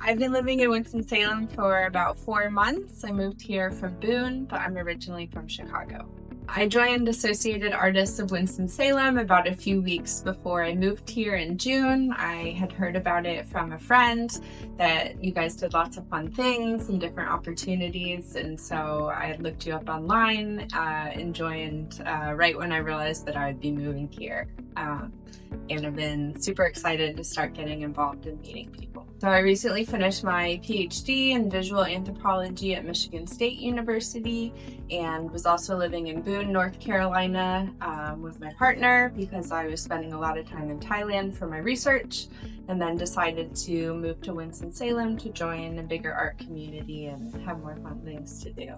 I've been living in Winston-Salem for about 4 months. I moved here from Boone, but I'm originally from Chicago. I joined Associated Artists of Winston-Salem about a few weeks before I moved here in June. I had heard about it from a friend that you guys did lots of fun things and different opportunities, and so I had looked you up online and joined right when I realized that I would be moving here. And I've been super excited to start getting involved in meeting people. So I recently finished my PhD in visual anthropology at Michigan State University and was also living in Boone, North Carolina with my partner because I was spending a lot of time in Thailand for my research, and then decided to move to Winston-Salem to join a bigger art community and have more fun things to do.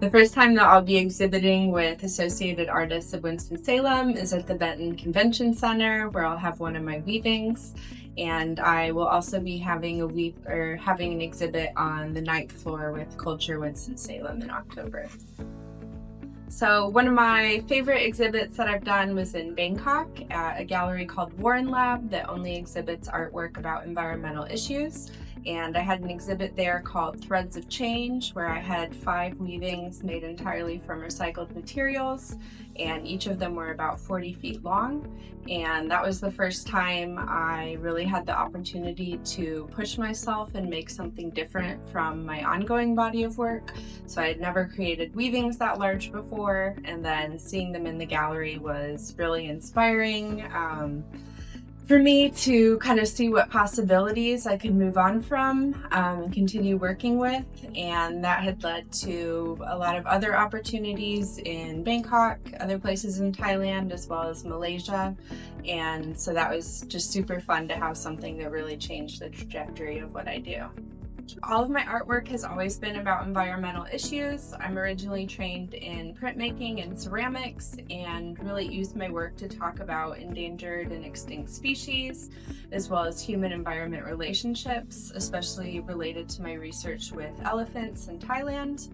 The first time that I'll be exhibiting with Associated Artists of Winston-Salem is at the Benton Convention Center, where I'll have one of my weavings, and I will also be having an exhibit on the 9th floor with Culture Winston-Salem in October. So one of my favorite exhibits that I've done was in Bangkok at a gallery called Warren Lab that only exhibits artwork about environmental issues. And I had an exhibit there called Threads of Change, where I had 5 weavings made entirely from recycled materials, and each of them were about 40 feet long. And that was the first time I really had the opportunity to push myself and make something different from my ongoing body of work. So I had never created weavings that large before, and then seeing them in the gallery was really inspiring. For me to kind of see what possibilities I could move on from and continue working with, and that had led to a lot of other opportunities in Bangkok, other places in Thailand, as well as Malaysia, and so that was just super fun to have something that really changed the trajectory of what I do. All of my artwork has always been about environmental issues. I'm originally trained in printmaking and ceramics, and really used my work to talk about endangered and extinct species, as well as human-environment relationships, especially related to my research with elephants in Thailand.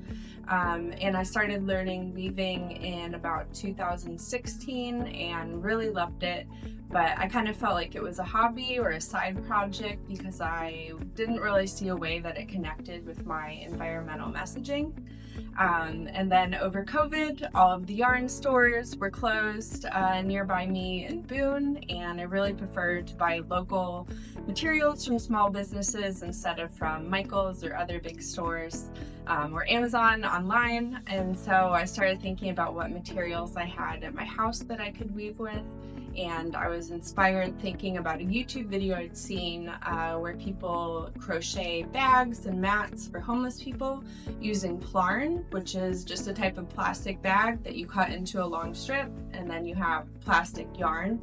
And I started learning weaving in about 2016 and really loved it. But I kind of felt like it was a hobby or a side project because I didn't really see a way that it connected with my environmental messaging. And then over COVID, all of the yarn stores were closed nearby me in Boone, and I really preferred to buy local materials from small businesses instead of from Michael's or other big stores or Amazon online. And so I started thinking about what materials I had at my house that I could weave with. And I was inspired thinking about a YouTube video I'd seen where people crochet bags and mats for homeless people using plarn, which is just a type of plastic bag that you cut into a long strip, and then you have plastic yarn.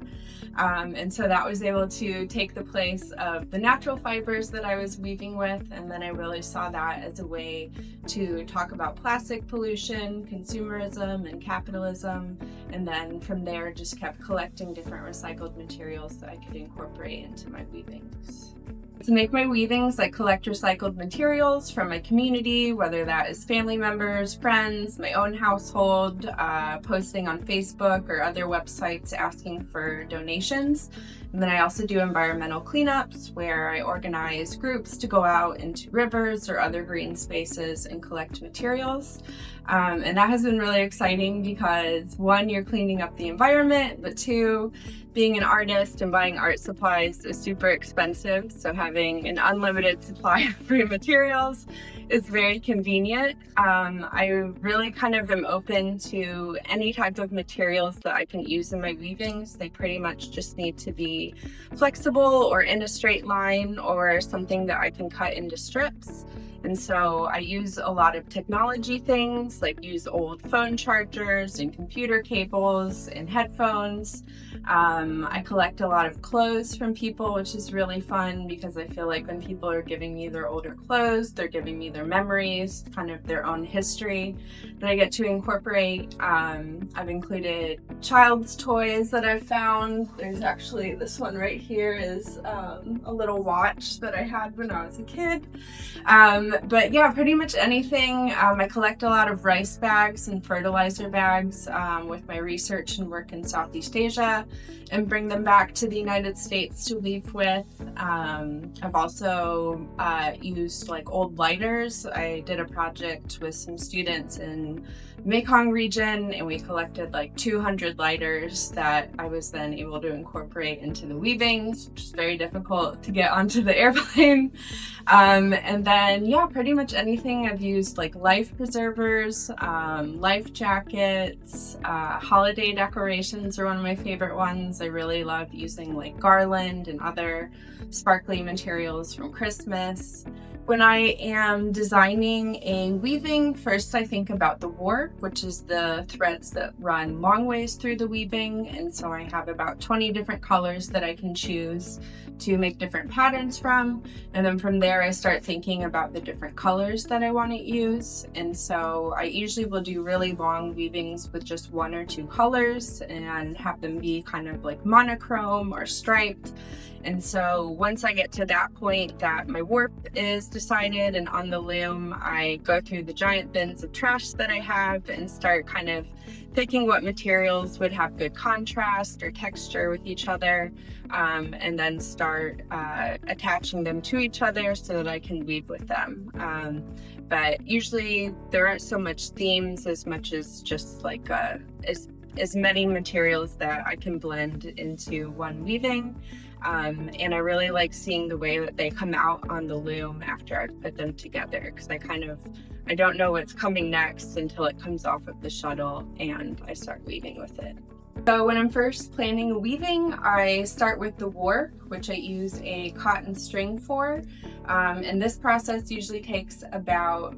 And so that was able to take the place of the natural fibers that I was weaving with, and then I really saw that as a way to talk about plastic pollution, consumerism, and capitalism, and then from there just kept collecting different recycled materials that I could incorporate into my weavings. To make my weavings, I collect recycled materials from my community, whether that is family members, friends, my own household, posting on Facebook or other websites asking for donations. And then I also do environmental cleanups where I organize groups to go out into rivers or other green spaces and collect materials. And that has been really exciting because 1, you're cleaning up the environment, but 2, being an artist and buying art supplies is super expensive. So having an unlimited supply of free materials is very convenient. I really kind of am open to any type of materials that I can use in my weavings. They pretty much just need to be flexible or in a straight line or something that I can cut into strips. And so I use a lot of technology things, like use old phone chargers and computer cables and headphones. I collect a lot of clothes from people, which is really fun because I feel like when people are giving me their older clothes, they're giving me their memories, kind of their own history that I get to incorporate. I've included child's toys that I've found. There's actually this one right here is a little watch that I had when I was a kid. But yeah, pretty much anything. I collect a lot of rice bags and fertilizer bags with my research and work in Southeast Asia, and bring them back to the United States to weave with. I've also used like old lighters. I did a project with some students in Mekong region, and we collected like 200 lighters that I was then able to incorporate into the weavings, which is very difficult to get onto the airplane. And then, yeah, pretty much anything. I've used like life preservers, life jackets, holiday decorations are one of my favorite ones. I really love using like garland and other sparkly materials from Christmas. When I am designing a weaving, first I think about the warp, which is the threads that run long ways through the weaving. And so I have about 20 different colors that I can choose to make different patterns from. And then from there, I start thinking about the different colors that I want to use. And so I usually will do really long weavings with just 1 or 2 colors and have them be kind of like monochrome or striped. And so once I get to that point that my warp is decided and on the loom, I go through the giant bins of trash that I have and start kind of picking what materials would have good contrast or texture with each other, and then start attaching them to each other so that I can weave with them. But usually there aren't so much themes as much as just like as many materials that I can blend into one weaving. And I really like seeing the way that they come out on the loom after I've put them together, because I don't know what's coming next until it comes off of the shuttle and I start weaving with it. So when I'm first planning a weaving, I start with the warp, which I use a cotton string for. And this process usually takes about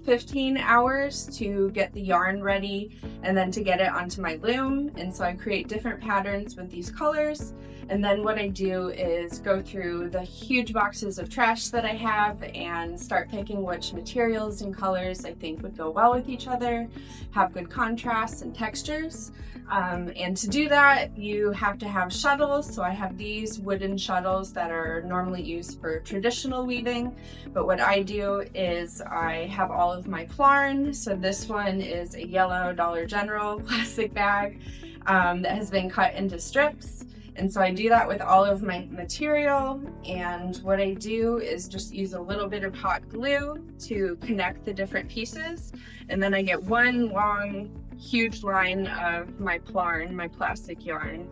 15 hours to get the yarn ready and then to get it onto my loom. And so I create different patterns with these colors. And then what I do is go through the huge boxes of trash that I have and start picking which materials and colors I think would go well with each other, have good contrasts and textures. And to do that, you have to have shuttles. So I have these wooden shuttles that are normally used for traditional weaving. But what I do is I have all of my plarn. So this one is a yellow Dollar General plastic bag that has been cut into strips. And so I do that with all of my material, and what I do is just use a little bit of hot glue to connect the different pieces, and then I get one long huge line of my plarn, my plastic yarn,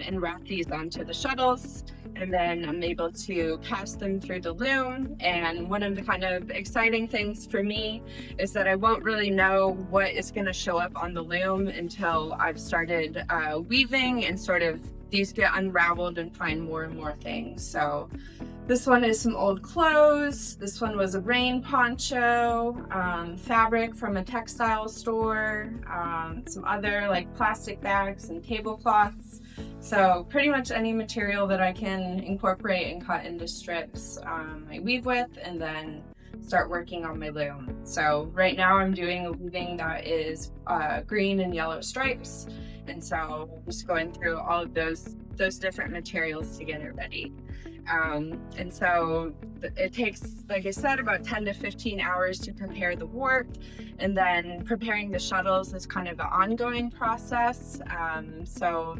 and wrap these onto the shuttles, and then I'm able to pass them through the loom. And one of the kind of exciting things for me is that I won't really know what is going to show up on the loom until I've started weaving and sort of these get unraveled and find more and more things. So this one is some old clothes. This one was a rain poncho, fabric from a textile store, some other like plastic bags and tablecloths. So pretty much any material that I can incorporate and cut into strips, I weave with and then start working on my loom. So right now I'm doing a weaving that is green and yellow stripes. And so I'm just going through all of those different materials to get it ready. And so it takes, like I said, about 10 to 15 hours to prepare the warp, and then preparing the shuttles is kind of an ongoing process. So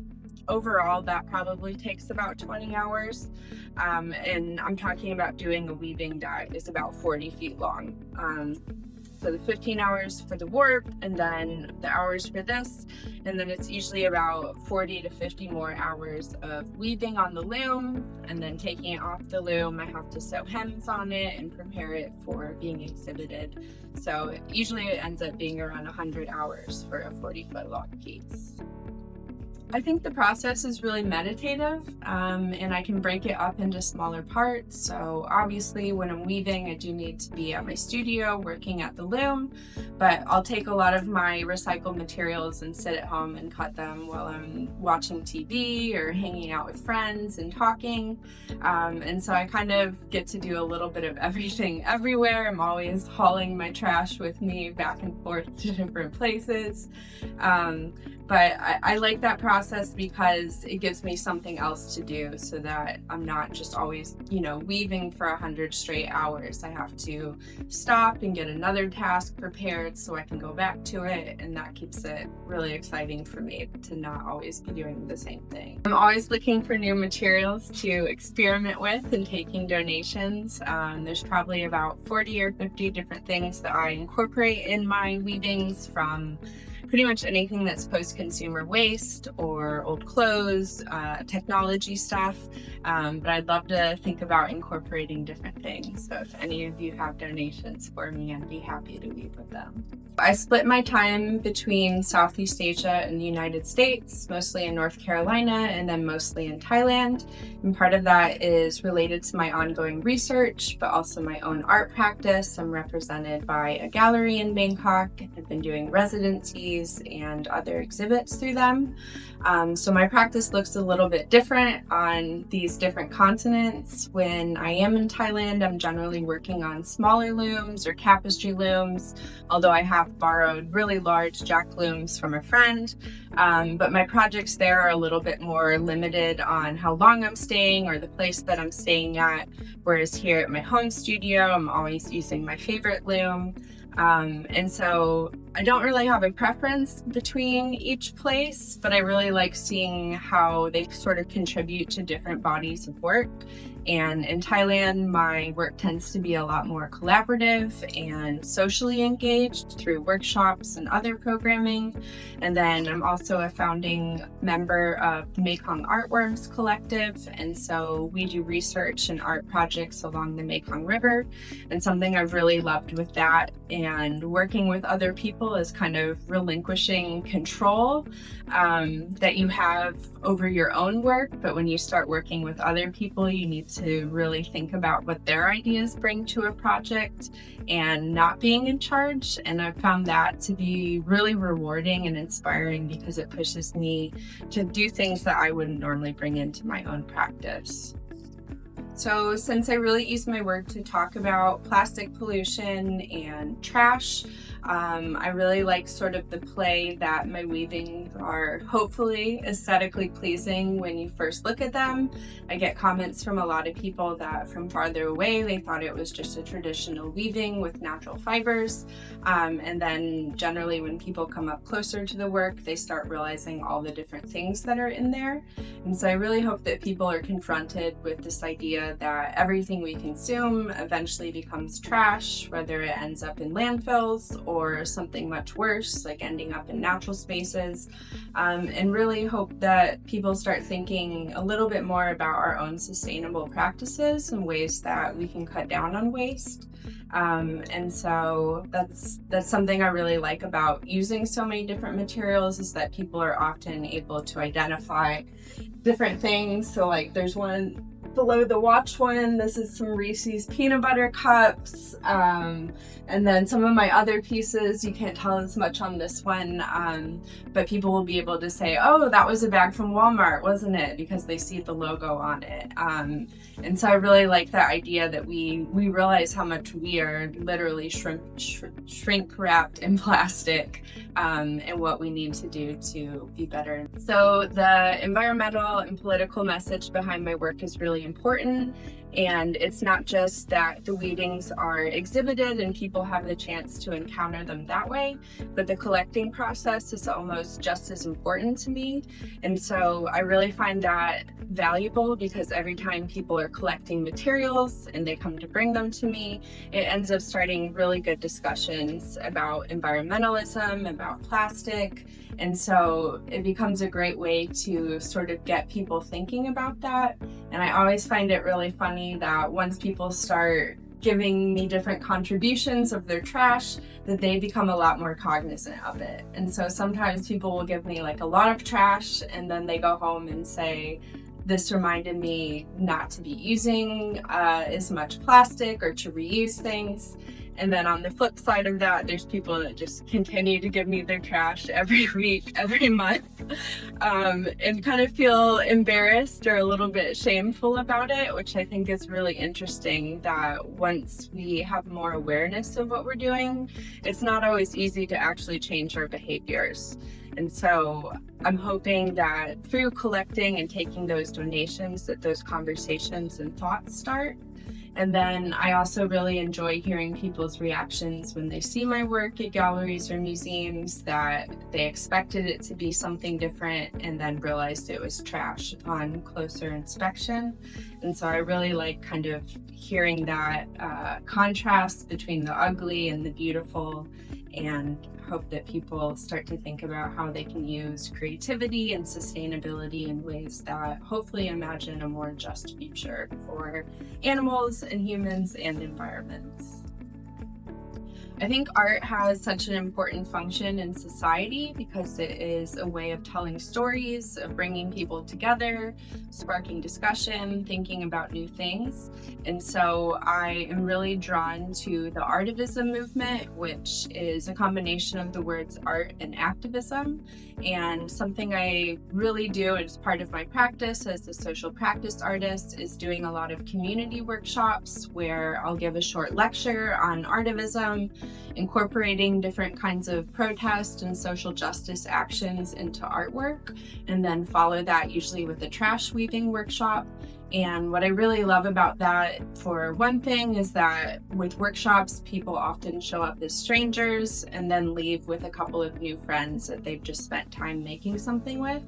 overall that probably takes about 20 hours. And I'm talking about doing a weaving that is about 40 feet long. So the 15 hours for the warp, and then the hours for this, and then it's usually about 40 to 50 more hours of weaving on the loom, and then taking it off the loom. I have to sew hems on it and prepare it for being exhibited. So usually it ends up being around 100 hours for a 40-foot long piece. I think the process is really meditative, and I can break it up into smaller parts. So obviously when I'm weaving, I do need to be at my studio working at the loom, but I'll take a lot of my recycled materials and sit at home and cut them while I'm watching TV or hanging out with friends and talking. And so I kind of get to do a little bit of everything everywhere. I'm always hauling my trash with me back and forth to different places. But I like that process because it gives me something else to do so that I'm not just always, weaving for 100 straight hours. I have to stop and get another task prepared so I can go back to it, and that keeps it really exciting for me to not always be doing the same thing. I'm always looking for new materials to experiment with and taking donations. There's probably about 40 or 50 different things that I incorporate in my weavings, from pretty much anything that's post-consumer waste or old clothes, technology stuff, but I'd love to think about incorporating different things. So if any of you have donations for me, I'd be happy to weave with them. I split my time between Southeast Asia and the United States, mostly in North Carolina and then mostly in Thailand. And part of that is related to my ongoing research, but also my own art practice. I'm represented by a gallery in Bangkok. I've been doing residencies and other exhibits through them. So my practice looks a little bit different on these different continents. When I am in Thailand, I'm generally working on smaller looms or tapestry looms, although I have borrowed really large jack looms from a friend. But my projects there are a little bit more limited on how long I'm staying or the place that I'm staying at, whereas here at my home studio, I'm always using my favorite loom. And so I don't really have a preference between each place, but I really like seeing how they sort of contribute to different bodies of work. And in Thailand, my work tends to be a lot more collaborative and socially engaged through workshops and other programming. And then I'm also a founding member of the Mekong Artworms Collective. And so we do research and art projects along the Mekong River. And something I've really loved with that and working with other people is kind of relinquishing control that you have over your own work. But when you start working with other people, you need to really think about what their ideas bring to a project and not being in charge. And I've found that to be really rewarding and inspiring because it pushes me to do things that I wouldn't normally bring into my own practice. So since I really use my work to talk about plastic pollution and trash, I really like sort of the play that my weavings are hopefully aesthetically pleasing when you first look at them. I get comments from a lot of people that from farther away, they thought it was just a traditional weaving with natural fibers. And then generally when people come up closer to the work, they start realizing all the different things that are in there. And so I really hope that people are confronted with this idea that everything we consume eventually becomes trash, whether it ends up in landfills or something much worse, like ending up in natural spaces, and really hope that people start thinking a little bit more about our own sustainable practices and ways that we can cut down on waste. And so that's something I really like about using so many different materials, is that people are often able to identify different things. So like there's one below the watch one, this is some Reese's peanut butter cups, and then some of my other pieces, you can't tell as much on this one, but people will be able to say, oh, that was a bag from Walmart, wasn't it? Because they see the logo on it. And so I really like that idea that we realize how much we are literally shrink wrapped in plastic, and what we need to do to be better. So the environmental and political message behind my work is really important. And it's not just that the weavings are exhibited and people have the chance to encounter them that way, but the collecting process is almost just as important to me. And so I really find that valuable, because every time people are collecting materials and they come to bring them to me, it ends up starting really good discussions about environmentalism, about plastic. And so it becomes a great way to sort of get people thinking about that. And I always find it really funny that once people start giving me different contributions of their trash, that they become a lot more cognizant of it. And so sometimes people will give me like a lot of trash and then they go home and say, this reminded me not to be using as much plastic or to reuse things. And then on the flip side of that, there's people that just continue to give me their trash every week, every month, and kind of feel embarrassed or a little bit shameful about it, which I think is really interesting, that once we have more awareness of what we're doing, it's not always easy to actually change our behaviors. And so I'm hoping that through collecting and taking those donations, that those conversations and thoughts start. And then I also really enjoy hearing people's reactions when they see my work at galleries or museums, that they expected it to be something different and then realized it was trash upon closer inspection. And so I really like kind of hearing that contrast between the ugly and the beautiful, and hope that people start to think about how they can use creativity and sustainability in ways that hopefully imagine a more just future for animals and humans and environments. I think art has such an important function in society because it is a way of telling stories, of bringing people together, sparking discussion, thinking about new things. And so I am really drawn to the artivism movement, which is a combination of the words art and activism. And something I really do as part of my practice as a social practice artist is doing a lot of community workshops where I'll give a short lecture on artivism, incorporating different kinds of protest and social justice actions into artwork, and then follow that usually with a trash weaving workshop. And what I really love about that, for one thing, is that with workshops, people often show up as strangers and then leave with a couple of new friends that they've just spent time making something with.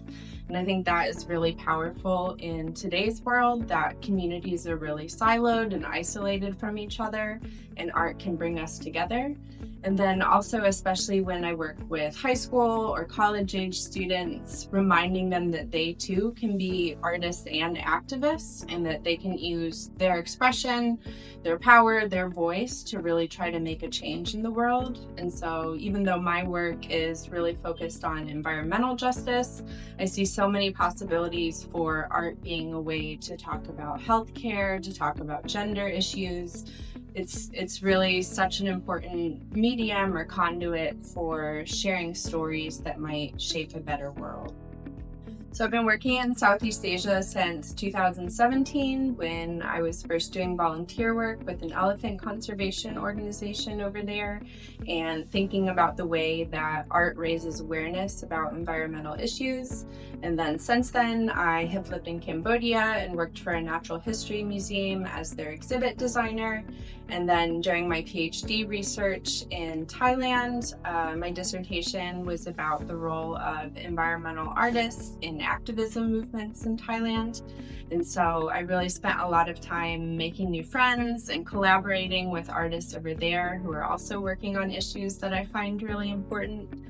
And I think that is really powerful in today's world, that communities are really siloed and isolated from each other, and art can bring us together. And then also, especially when I work with high school or college age students, reminding them that they too can be artists and activists, and that they can use their expression, their power, their voice to really try to make a change in the world. And so even though my work is really focused on environmental justice, I see so many possibilities for art being a way to talk about healthcare, to talk about gender issues. It's really such an important medium or conduit for sharing stories that might shape a better world. So I've been working in Southeast Asia since 2017, when I was first doing volunteer work with an elephant conservation organization over there, and thinking about the way that art raises awareness about environmental issues. And then since then, I have lived in Cambodia and worked for a natural history museum as their exhibit designer. And then during my PhD research in Thailand, my dissertation was about the role of environmental artists in activism movements in Thailand. And so I really spent a lot of time making new friends and collaborating with artists over there who are also working on issues that I find really important.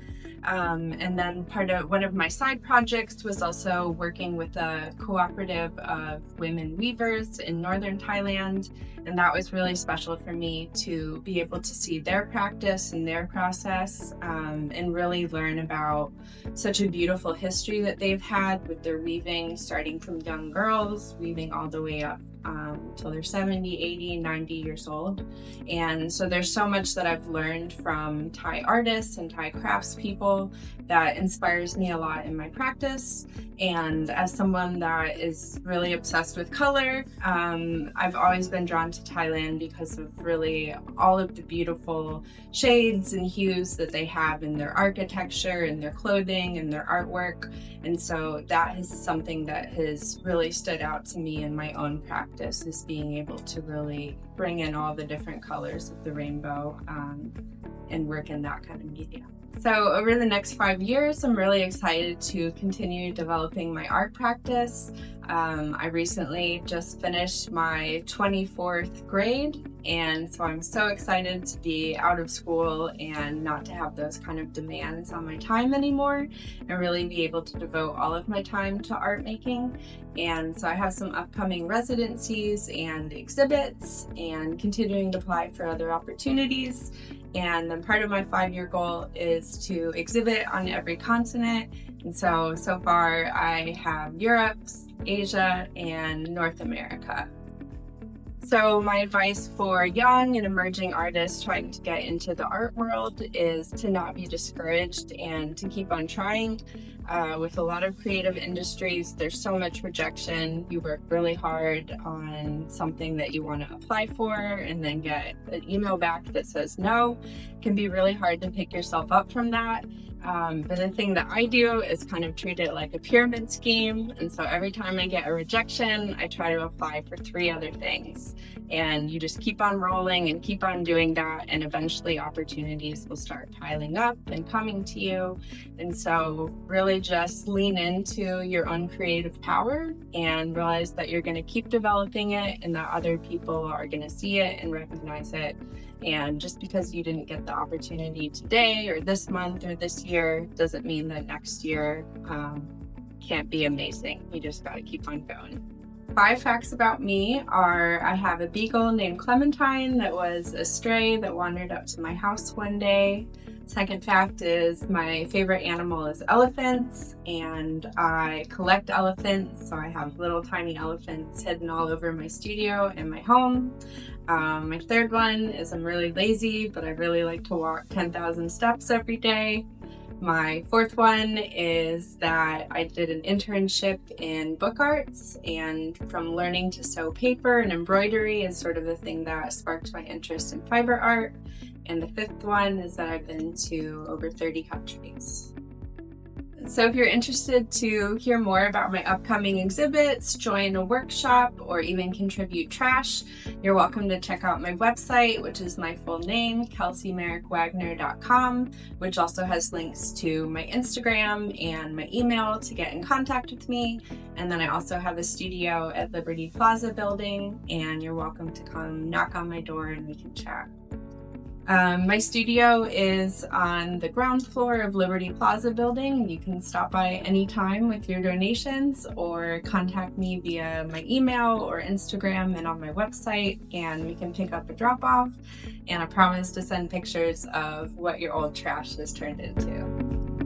And then one of my side projects was also working with a cooperative of women weavers in northern Thailand. And that was really special for me to be able to see their practice and their process, and really learn about such a beautiful history that they've had with their weaving, starting from young girls, weaving all the way up till they're 70, 80, 90 years old. And so there's so much that I've learned from Thai artists and Thai craftspeople that inspires me a lot in my practice. And as someone that is really obsessed with color, I've always been drawn to Thailand because of really all of the beautiful shades and hues that they have in their architecture and their clothing and their artwork. And so that is something that has really stood out to me in my own practice, is being able to really bring in all the different colors of the rainbow and work in that kind of media. So over the next 5 years, I'm really excited to continue developing my art practice. I recently just finished my 24th grade, and so I'm so excited to be out of school and not to have those kind of demands on my time anymore, and really be able to devote all of my time to art making. And so I have some upcoming residencies and exhibits, and continuing to apply for other opportunities. And then part of my 5-year goal is to exhibit on every continent. And so far I have Europe, Asia, and North America. So my advice for young and emerging artists trying to get into the art world is to not be discouraged and to keep on trying. With a lot of creative industries, there's so much rejection. You work really hard on something that you want to apply for and then get an email back that says no. It can be really hard to pick yourself up from that. But the thing that I do is kind of treat it like a pyramid scheme. And so every time I get a rejection, I try to apply for 3 other things. And you just keep on rolling and keep on doing that. And eventually opportunities will start piling up and coming to you. And so really just lean into your own creative power and realize that you're going to keep developing it and that other people are going to see it and recognize it. And just because you didn't get the opportunity today or this month or this year doesn't mean that next year can't be amazing. You just got to keep on going. 5 facts about me are: I have a beagle named Clementine that was a stray that wandered up to my house one day. Second fact is my favorite animal is elephants, and I collect elephants, so I have little tiny elephants hidden all over my studio and my home. My third one is I'm really lazy, but I really like to walk 10,000 steps every day. My fourth one is that I did an internship in book arts, and from learning to sew paper and embroidery is sort of the thing that sparked my interest in fiber art. And the fifth one is that I've been to over 30 countries. So if you're interested to hear more about my upcoming exhibits, join a workshop, or even contribute trash, you're welcome to check out my website, which is my full name, KelseyMerreckWagner.com, which also has links to my Instagram and my email to get in contact with me. And then I also have a studio at Liberty Plaza building, and you're welcome to come knock on my door and we can chat. My studio is on the ground floor of Liberty Plaza building. You can stop by anytime with your donations or contact me via my email or Instagram and on my website, and we can pick up a drop-off. And I promise to send pictures of what your old trash has turned into.